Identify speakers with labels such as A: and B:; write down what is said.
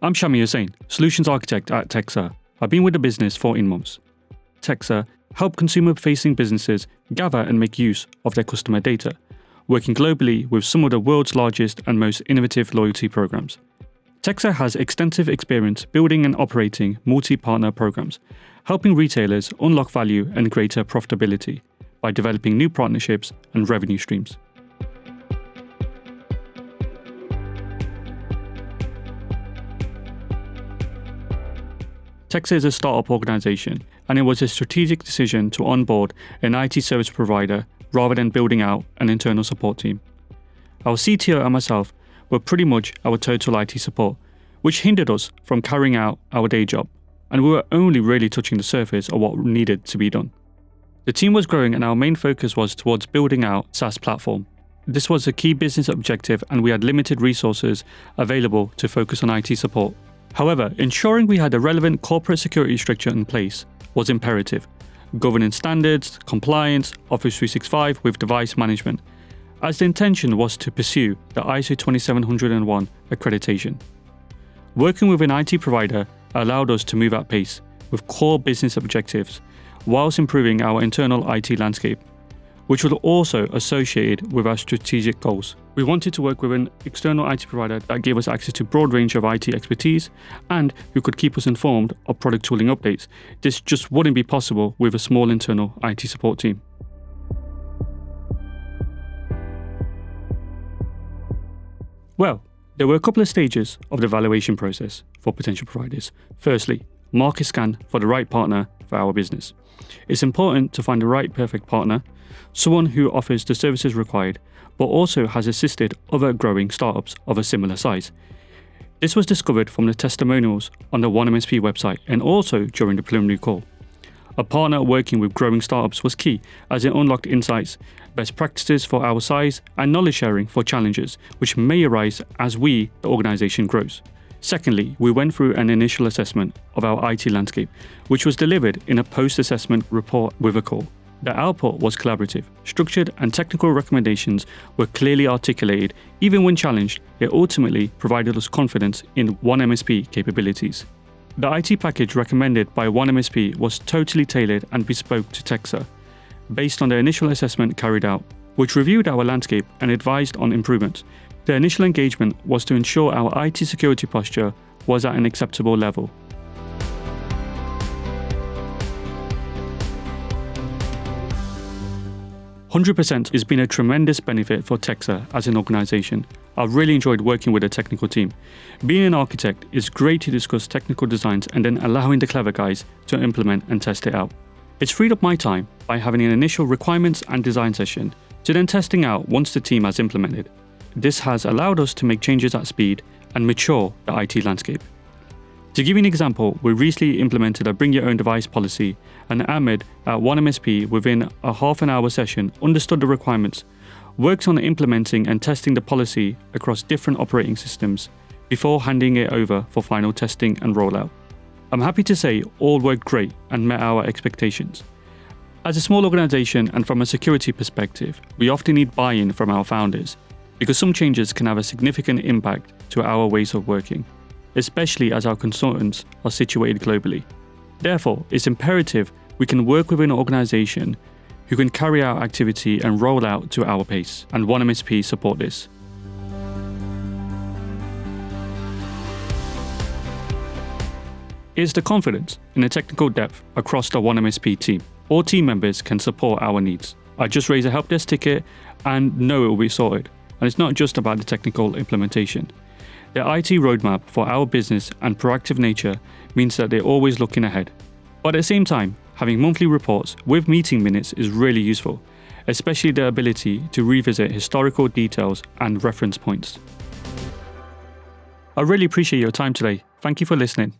A: I'm Shami Hussain, Solutions Architect at Tecsa. I've been with the business 14 months. Tecsa help consumer-facing businesses gather and make use of their customer data, working globally with some of the world's largest and most innovative loyalty programs. Tecsa has extensive experience building and operating multi-partner programs, helping retailers unlock value and greater profitability by developing new partnerships and revenue streams. Tecsa is a startup organization, and it was a strategic decision to onboard an IT service provider rather than building out an internal support team. Our CTO and myself were pretty much our total IT support, which hindered us from carrying out our day job, and we were only really touching the surface of what needed to be done. The team was growing and our main focus was towards building out SaaS platform. This was a key business objective and we had limited resources available to focus on IT support. However, ensuring we had a relevant corporate security structure in place was imperative. Governance standards, compliance, Office 365 with device management, as the intention was to pursue the ISO 27001 accreditation. Working with an IT provider allowed us to move at pace with core business objectives whilst improving our internal IT landscape, which was also associated with our strategic goals. We wanted to work with an external IT provider that gave us access to a broad range of IT expertise and who could keep us informed of product tooling updates. This just wouldn't be possible with a small internal IT support team. Well, there were a couple of stages of the evaluation process for potential providers. Firstly, market scan for the right partner for our business. It's important to find the right perfect partner, someone who offers the services required, but also has assisted other growing startups of a similar size. This was discovered from the testimonials on the OneMSP website and also during the preliminary call. A partner working with growing startups was key as it unlocked insights, best practices for our size, and knowledge sharing for challenges which may arise as the organization grows. Secondly, we went through an initial assessment of our IT landscape, which was delivered in a post-assessment report with a call. The output was collaborative, structured, and technical recommendations were clearly articulated. Even when challenged, it ultimately provided us confidence in OneMSP capabilities. The IT package recommended by OneMSP was totally tailored and bespoke to Tecsa, based on the initial assessment carried out, which reviewed our landscape and advised on improvements. The initial engagement was to ensure our IT security posture was at an acceptable level. "100% has been a tremendous benefit for Tecsa as an organisation. I've really enjoyed working with the technical team. Being an architect is great to discuss technical designs and then allowing the clever guys to implement and test it out. It's freed up my time by having an initial requirements and design session to then testing out once the team has implemented. This has allowed us to make changes at speed and mature the IT landscape. To give you an example, we recently implemented a bring your own device policy, and Ahmed at OneMSP within a half an hour session understood the requirements, worked on implementing and testing the policy across different operating systems before handing it over for final testing and rollout. I'm happy to say all worked great and met our expectations. As a small organization and from a security perspective, we often need buy-in from our founders because some changes can have a significant impact to our ways of working, especially as our consultants are situated globally. Therefore, it's imperative we can work within an organization who can carry out activity and roll out to our pace, and OneMSP support this. It's the confidence in the technical depth across the OneMSP team. All team members can support our needs. I just raise a help desk ticket and know it will be sorted. And it's not just about the technical implementation. The IT roadmap for our business and proactive nature means that they're always looking ahead. But at the same time, having monthly reports with meeting minutes is really useful, especially the ability to revisit historical details and reference points. I really appreciate your time today. Thank you for listening.